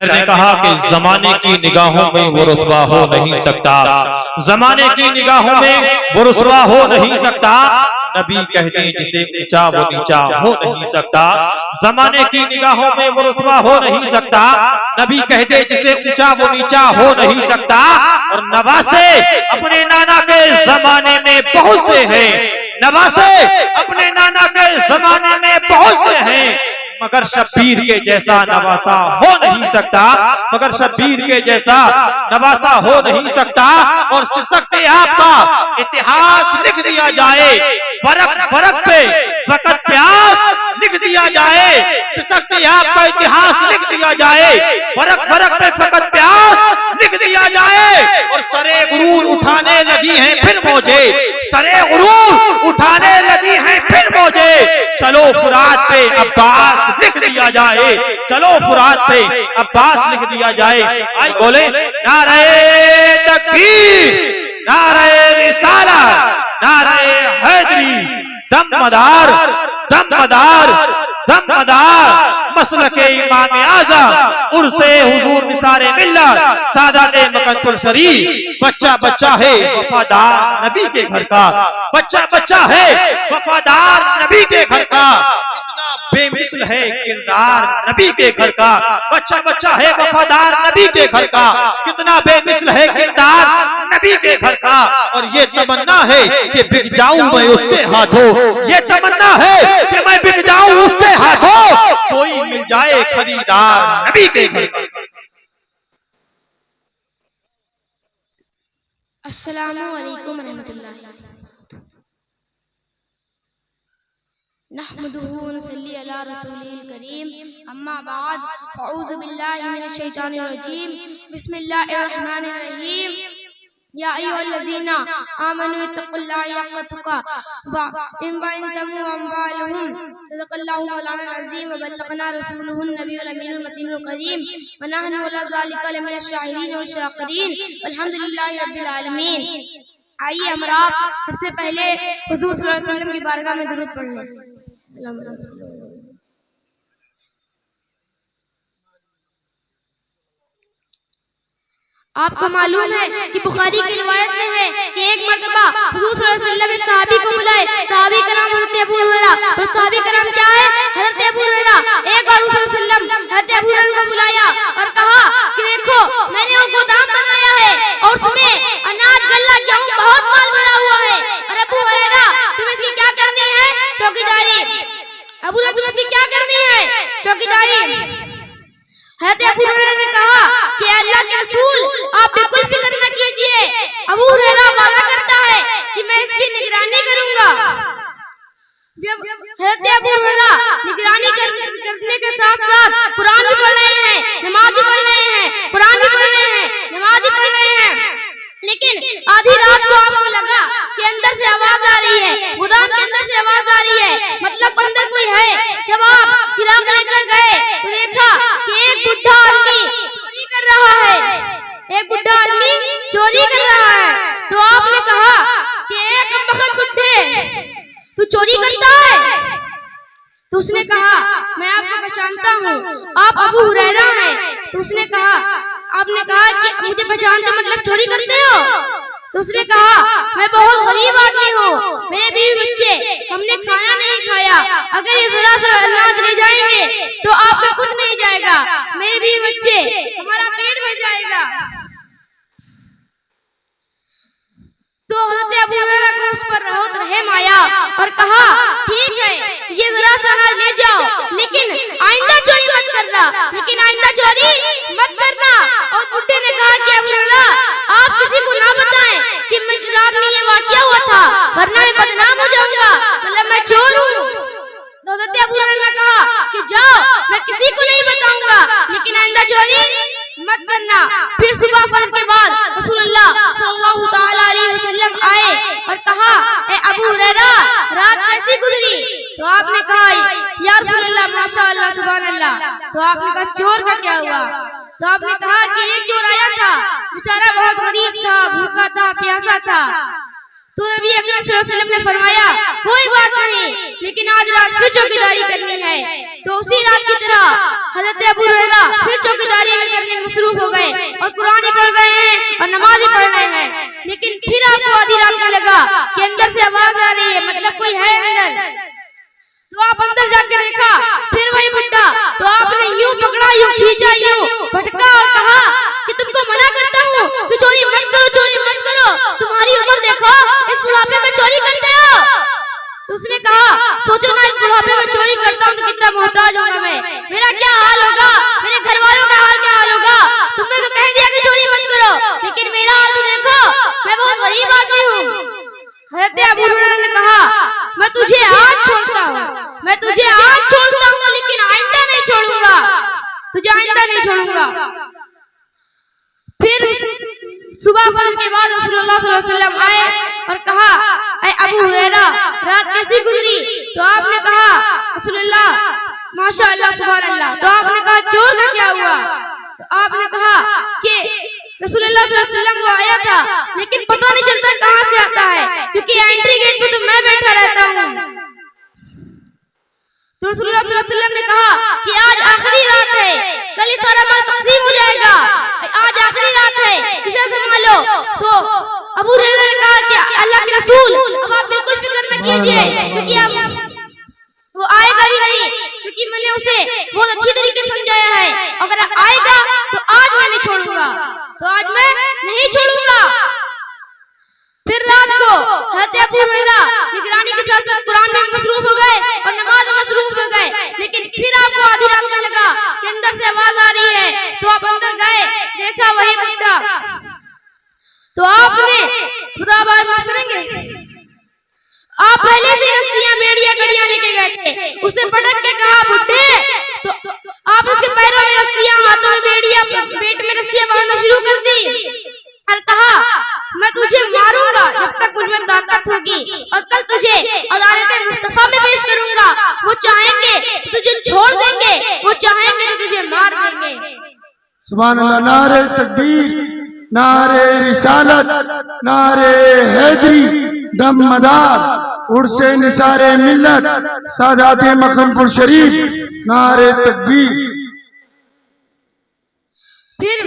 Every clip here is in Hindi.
ने कहा कि जमाने की निगाहों में वो रुसवा हो नहीं सकता, जमाने की निगाहों में वो रुसवा हो नहीं सकता। नबी कहते जिसे ऊंचा वो नीचा हो नहीं सकता, जमाने की निगाहों में वो रुसवा हो नहीं सकता। नबी कहते जिसे ऊंचा वो नीचा हो नहीं सकता। और नवासे अपने नाना के जमाने में बहुत से हैं, नवासे अपने नाना के जमाने में बहुत से हैं, मगर शब्बीर के जैसा नवासा हो नहीं सकता, मगर शब्बीर के जैसा नवासा हो नहीं सकता। और सिसकते आपका इतिहास लिख दिया जाए, बरक बरक पे फकत प्यास लिख दिया जाए, सिसकते आपका इतिहास लिख दिया जाए, बरक बरक पे फकत प्यास लिख दिया जाए। और सरे गुरूर उठाने लगी हैं फिर मौजे, सरे गुरूर उठाने लगी हैं फिर मौजे। चलो फुरात पे अब्बास लिख दिया जाए, चलो फुरात पे अब्बास लिख दिया जाए। आई बोले नारे तकबीर, नारे रिसालत, नारे हैदरी, दमदार दमदार दमदार मसलके इमाम आज़म उर्से हुजूर निसारे मिल्लत सादाते मकतुल शरीफ। बच्चा बच्चा है वफादार नबी के घर का, बच्चा बच्चा है वफादार नबी के घर का। बेमिसल है किरदार नबी के घर का, बच्चा बच्चा है वफादार नबी के घर का, कितना बेमिसल है किरदार नबी के घर का। और ये तमन्ना है कि बिक जाऊं मैं उसके हाथों, ये तमन्ना है कि मैं बिक जाऊं उसके हाथों, कोई मिल जाए खरीदार नबी के घर का। अस्सलामु अलैकुम रहमतुल्लाहि नहमदुहु व नसल्ली अला रसूलिल करीम, अम्मा बाद, अऊज़ु बिल्लाहि मिनश शैतानिर रजीम, बिस्मिल्लाहिर रहमानिर रहीम। या अय्युहल्लज़ीना आमनू इत्तक़ुल्लाहा हक़्क़ तुक़ातिही व इन तमू अम्वालुहुम सदक़ल्लाहु मौलाना अज़ीम व बल्लगना रसूलुहुन नबियुल अमीनुल मतीनुल करीम व नहनु अला ज़ालिका लमिनश शाहिदीन व शाकिरीन वल्हम्दुलिल्लाहि रब्बिल आलमीन। आइए हमरा सबसे पहले हुजूर सल्लल्लाहु अलैहि वसल्लम की बारगाह में दुरूद पढ़ लें। आपको मालूम है कि बुखारी की रिवायत में है कि एक मर्तबा हुजूर सल्लल्लाहु अलैहि वसल्लम एक सहाबी को बुलाए, सहाबी का नाम हज़रत अबू हुरैरा, और सहाबी का नाम क्या है? हज़रत अबू हुरैरा। एक बार हुजूर सल्लल्लाहु अलैहि वसल्लम हज़रत अबू हुरैरा को बुलाया और कहा कि देखो मैंने वो गोदाम बनाया है और उसमें अनाज गल्ला गेहूं बहुत माल भरा हुआ है, और अबू हुरैरा तुम इसकी क्या करनी है? चौकीदारी। अबू हुरैरा तुम इसकी क्या करनी है? चौकीदारी। हज़रत अबू हुरैरा ने कहा कि अल्लाह के रसूल आप बिल्कुल फिक्र न कीजिए, अबू हुरैरा वादा करता है कि मैं इसकी निगरानी करूंगा। हज़रत अबू हुरैरा निगरानी करने के साथ साथ कुरान भी पढ़ रहे हैं, नमाज भी पढ़ रहे हैं, कुरान भी पढ़ रहे हैं, नमाज भी पढ़ रहे हैं। लेकिन आधी रात को आपको लगा कि अंदर से आवाज आ रही है, गोदाम के अंदर से आवाज आ रही है, मतलब अंदर कोई है। जब आप चिराग लेकर गए तो देखा कि एक बुढ़ा आदमी चोरी कर रहा है, एक बुढ़ा आदमी चोरी कर रहा है। तो आपने कहा कि एक कमबख्त बुड्ढे तू चोरी करता है? तो उसने कहा मैं आपको पहचानता हूँ, आप अबू हुरैरा हैं। तो उसने कहा, आपने कहा कि मुझे पहचानते मतलब चोरी करते हो? तो उसने कहा मैं बहुत गरीब आदमी हूँ, मेरे बीवी बच्चे हमने खाना नहीं खाया, अगर ये जरा सा अनाज ले जाएंगे तो आपका कुछ नहीं जाएगा, मेरे बीवी बच्चे हमारा पेट भर जाएगा। तो हज़रत अबू हुरैरा को उस पर बहुत रहम आया और कहा ठीक है ये जरा सा अनाज ले जाओ, लेकिन आइंदा चोरी मत करना, लेकिन आइंदा चोरी मत करना। और बुड्ढे ने कहा कि अबू हुरैरा आप किसी को ना बताएं कि रात में ये वाकया हुआ था, वरना मैं बदनाम हो जाऊंगा, मतलब मैं चोर हूँ। तो हज़रत अबू हुरैरा ने कहा कि जाओ मैं किसी को नहीं बताऊंगा, लेकिन आइंदा चोरी मत करना। फिर सुबह फजर के बाद रसूलुल्लाह सल्लल्लाहु तआला अलैहि वसल्लम आए और कहा ए अबू हुरैरा रात कैसी गुजरी? तो आपने कहा या रसूलुल्लाह माशाअल्लाह सुभान अल्लाह। तो आपने कहा चोर का क्या हुआ? तो आपने कहा कि एक चोर आया था, बेचारा बहुत गरीब था, भूखा था, प्यासा था। तो नबी अकरम सल्लल्लाहु अलैहि वसल्लम ने फरमाया कोई बात नहीं, लेकिन आज रात फिर चौकीदारी करनी है। तो उसी रात की तरह हज़रत अबू हुरैरा फिर चौकीदारी में लगा कि अंदर से आवाज आ रही है, मतलब कोई है अंदर। तो आप अंदर जाके देखा, फिर वही बुड्ढा। तो आपने यूं पकड़ा, यूं खींचा, यूं भटका और कहा कि तुमको मना करता हूँ कि चोरी मत करो, चोरी मत करो, तुम्हारी उम्र देखो, इस बुढ़ापे में चोरी करते हो। तो उसने कहा, सोचो ना, इस बुढ़ापे में चोरी करता हूँ तो कितना मोहताज होगा मैं, मेरा क्या हाल होगा, मेरे घर वालों का हाल क्या हाल होगा। तुमने तो कह दिया कि चोरी मत करो, लेकिन मेरा हाल तो देखो, मैं बहुत गरीब आदमी हूँ। हज़रत अबू हुरैरा ने कहा, मैं तुझे आज छोड़ता हूँ, मैं तुझे आज छोड़ता हूँ, लेकिन आइंदा नहीं छोड़ूंगा, तुझे आइंदा नहीं छोड़ूंगा। फिर सुबह फजर के बाद रसूलुल्लाह सल्लल्लाहु अलैहि वसल्लम आए और कहा, ऐ अबू हुरैरा, रात कैसी गुजरी। तो आपने कहा, रसूलुल्लाह माशाअल्लाह सुभान अल्लाह। तो आपने कहा, चोर का क्या हुआ। तो आपने कहा कि रसूलुल्लाह सल्लल्लाहु अलैहि वसल्लम वो आया था, लेकिन पता नहीं चलता कहां से आता है, क्योंकि एंट्री गेट पे तो मैं बैठा रहता हूँ। तो रसूलुल्लाह सल्लल्लाहु अलैहि वसल्लम ने कहा कि आज आखिरी रात है, कल ये सारा माल तकसीम हो जाएगा, आज आखिरी रात है, इसे संभालो। तो अबू हुरैरा ने कहा कि अल्लाह के रसूल, अब आप बिल्कुल फिक्र न कीजिए, क्योंकि अब वो आएगा भी नहीं, क्योंकि मैंने उसे बहुत अच्छी तरीके से समझाया है, अगर आएगा तो आज मैं नहीं छोड़ूंगा, तो आज मैं नहीं छोड़ूंगा। फिर रात को हज़रत अबू हुरैरा निगरानी के साथ साथ कुरान में मसरूफ हो गए और नमाज में मसरूफ हो गए, लेकिन फिर आपको आधी रात में लगा कि अंदर से आवाज आ रही है। तो आप अंदर गए, देखा वही बुड्ढा। तो आपने खुदा बात माफ करेंगे, आप पहले से रस्सियां, बेड़ियां, कड़ियां लेके गए थे, उसे पटक के कहा, बुड्ढे। तो आप उसके पैरों में रस्सियां, हाथों में बेड़ियां, पेट में रस्सियां बांधना शुरू कर दी और कहा, मैं तुझे मारूंगा जब तक मुझ में ताकत होगी, और कल तुझे अदालत मुस्तफा में पेश करूंगा, वो चाहेंगे तो तुझे छोड़ देंगे, वो चाहेंगे तो तुझे मार देंगे। सुभान अल्लाह। नारे तकबीर, नारे रिसालत, नारे हैदरी, दम मदार, उर्से निसारे मिल्लत, सादाते मखमपुर शरीफ, नारे तकबीर। फिर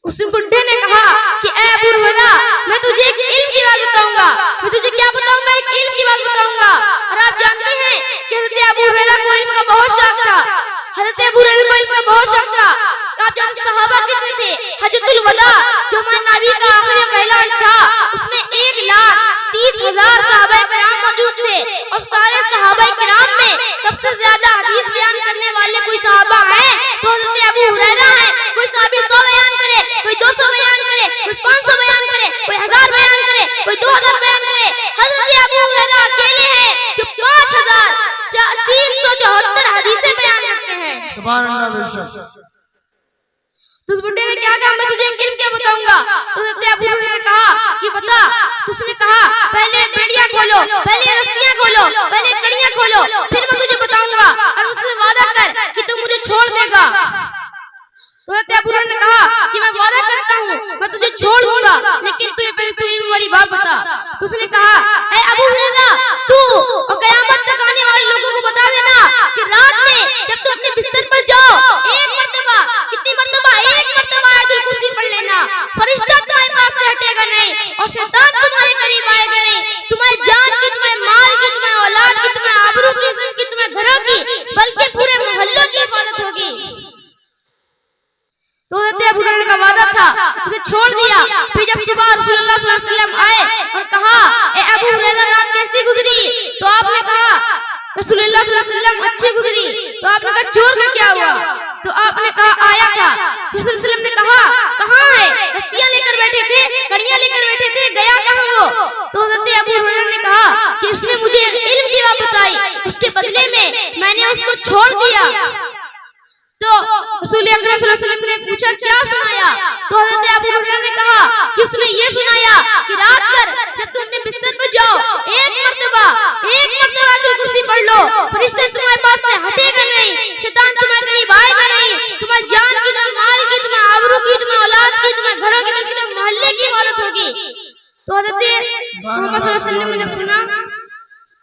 उस बुड्ढे ने कहा कि ऐ अबू हुरैरा, मैं तुझे एक इल्म की बात बताऊंगा, मैं तुझे क्या बताऊंगा, एक इल्म की बात बताऊंगा। और आप जानते हैं कि हज़रत अबू हुरैरा को इल्म का बहुत शौक था, हज़रत अबू हुरैरा को इल्म का बहुत शौक था। आप जानते सहाबा कितने थे, हज्जतुल वदा जो हमारे नबी का आखिरी पहला हज था, उसमें 1,30,000 सहाबा किराम मौजूद थे, और सारे सहाबा किराम में सबसे ज्यादा हदीस बयान करने वाले कोई सहाबा हैं तो हज़रत अबू हुरैरा हैं। कोई सहाबी 100 बयान करे, कोई 200 बयान करे, कोई 500 बयान करे, कोई 1000 बयान करे, कोई 2000 बयान करे। हज़रत अबू हुरैरा अकेले हैं जो 5374 हदीसें बयान करते हैं। सुभान अल्लाह। बेशक। तो उस बुड्ढे ने क्या कहा, मैं तुझे इल्म क्या बताऊंगा। तो हज़रत अबू हुरैरा ने कहा कि बता। तो उसने कहा, पहले बेड़ियां खोलो, पहले रस्सियां खोलो, पहले कड़ियां खोलो, फिर मैं तुझे बताऊंगा, और मुझसे वादा कर कि तू मुझे छोड़ देगा। तो हज़रत अबू हुरैरा ने कहा कि मैं वादा करता हूँ, मैं तुझे छोड़ दूंगा, लेकिन तू पहले तू इल्म वाली बात बता। तो उसने कहा, ऐ अबू हुरैरा, तू और क़यामत तक आने वाले लोगों को बता देना कि रात में जब तुम अपने बिस्तर पर जाओ, एक मर्तबा, कितनी मर्तबा, एक मर्तबा आयतुल कुर्सी पढ़ लेना, फरिश्ता तुम्हारे पास से हटेगा नहीं, और शैतान तुम्हारे करीब आएगा नहीं। तुम्हारी जान की, तुम्हारे माल की, तुम्हारे औलाद की, तुम्हारे आबरू की, इज्जत की, तुम्हारे घरों की, बल्कि पूरे मोहल्लों की हिफाजत होगी। तो हज़रत अबू हुरैरा का वादा था, उसे छोड़ दिया। फिर जब सुबह रसूलुल्लाह सल्लल्लाहु अलैहि वसल्लम आए और कहा, ए अबू हुरैरा, रात कैसी गुजरी। तो आपने कहा, रसूलुल्लाह सल्लल्लाहु अलैहि वसल्लम अच्छी गुजरी। तो आपने कहा, चोर का क्या हुआ। तो आपने कहा, आया था। रसूलुल्लाह सल्लल्लाहु अलैहि वसल्लम ने कहा, कहाँ है, रस्सियां लेकर बैठे थे, कड़ियां लेकर बैठे थे, गया कहाँ वो। तो हज़रत अबू हुरैरा ने कहा कि उसने मुझे इल्म की बात बताई, उसके बदले में मैंने उसको छोड़ दिया। तो रसूल अकरम सल्लल्लाहु अलैहि वसल्लम ने पूछा, क्या सुनाया। तो हज़रत अबू हुरैरा ने कहा कि उसने ये सुनाया कि रात भर जब तुम अपने बिस्तर पर जाओ, एक मर्तबा आयतुल कुर्सी पढ़ लो, फरिश्ते तुम्हारे पास से हटेगा नहीं, शैतान तुम्हारे करीब आएगा नहीं, तुम्हारी जान की, तुम्हारे माल की, तुम्हारे आबरू की, तुम्हारे औलाद की, तुम्हारे घरों की, बल्कि तुम्हारे मोहल्ले की हिफाजत होगी। तो हज़रत मोहम्मद सल्लल्लाहु अलैहि वसल्लम ने सुना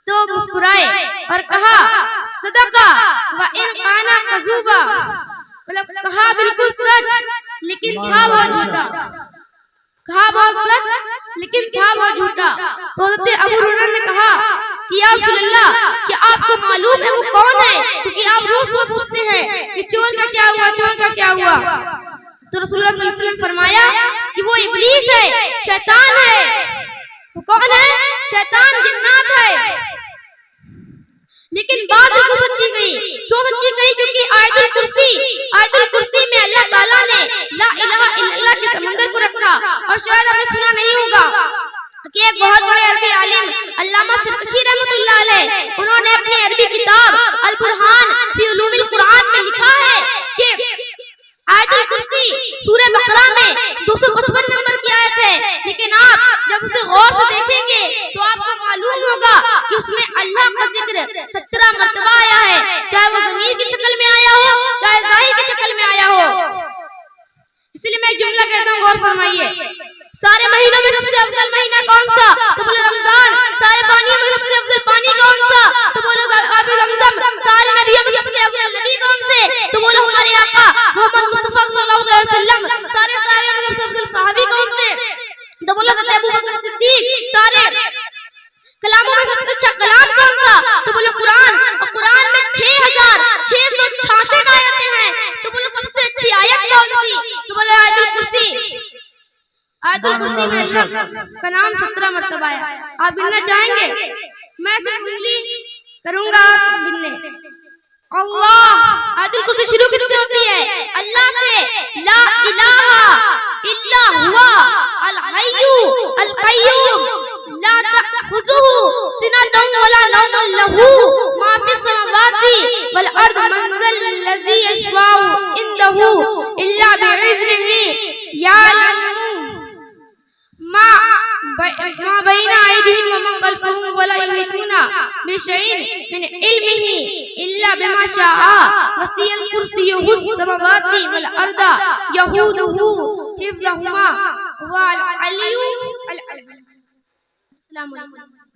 तो मुस्कुराए और कहा, सदका व इन काना कज़ूबा, मतलब कहा बिल्कुल सच, लेकिन था वो झूठा। कहा बहुत सच लेकिन था बहुत झूठा। तो हज़रत अबू हुरैरा ने कहा कि या रसूलल्लाह, क्या आपको मालूम है वो कौन है? क्योंकि आप रोज सुबह पूछते हैं कि चोर का क्या हुआ, चोर का क्या हुआ। तो रसूलुल्लाह सल्लल्लाहु अलैहि वसल्लम फरमाया कि वो इब्लीस है, शैतान है। वो कौन है? शैतान, जिन्नात है। लेकिन बात क्यों सच्ची गई? क्यों सच्ची गई? क्योंकि आयतुल कुर्सी में अल्लाह ताला ने ला इलाहा इल्लल्लाह के समंदर को रखा। और शायद आपने सुना नहीं होगा कि एक बहुत बड़े अरबी आलिम अल्लामा सरकशी रहमतुल्लाह अलैह, उन्होंने अपनी अरबी किताब अल बुरहान फी उलूमिल कुरान में लिखा है कि आयतुल कुर्सी सूरह बकरा में 255 नंबर की आयत है। लेकिन आप जब उसे गौर से देखेंगे तो आपको मालूम होगा कि उसमें अल्लाह का जिक्र 17 मर्तबा आया है, चाहे वो ज़मीर की शक्ल में आया हो, चाहे ज़ाहिर की शक्ल में आया हो। इसलिए मैं एक जुमला कहता हूँ, गौर फरमाइए। सारे महीनों में सबसे अफजल महीना कौन सा? तो बोले रमजान। सारे पानियों में सबसे अफजल पानी कौन सा? तो बोले आबे ज़मज़म। सारे नबियों में सबसे अफजल नबी कौन से? तो बोले हमारे आका मोहम्मद मुस्तफा सल्लल्लाहु अलैहि वसल्लम। सारे सहाबा में सबसे अफजल सहाबी कौन से? तो बोला हज़रत अबू बकर सिद्दीक। सारे कलामों में सबसे अच्छा कलाम कौन सा? तो बोले कुरान। और कुरान में 6666 आयतें हैं। तो बोले सबसे अच्छी आयत कौन सी? तो बोले आयतुल कुर्सी। आयतुल कुर्सी में अल्लाह का नाम 17 मर्तबा है। आप गिनना चाहेंगे? मैं सिर्फ उंगली करूंगा गिनने। अल्लाह। आयतुल कुर्सी शुरू किससे होती है? अल्लाह से। ला इलाहा इल्ला हुवा अल हय्यु अल कय्यूम ला तअखुजुहु सिनतुन वला नौमुन लहू मा फिस समावाति वल अर्द मंज़ल लज़ी यशफाउ इंदहु इल्ला बिइज़्निही यालमु मा बैना अयदीहिम व मा खल्फहुम वला युहीतूना बिशैइन मिन इल्मिही इल्ला बिमा शाअ वसिअल कुर्सियुहु समावाति वल अर्द यहूदुहु हिफ्ज़हुमा वल अलिय्यु अल अस्सलामु अलैकुम।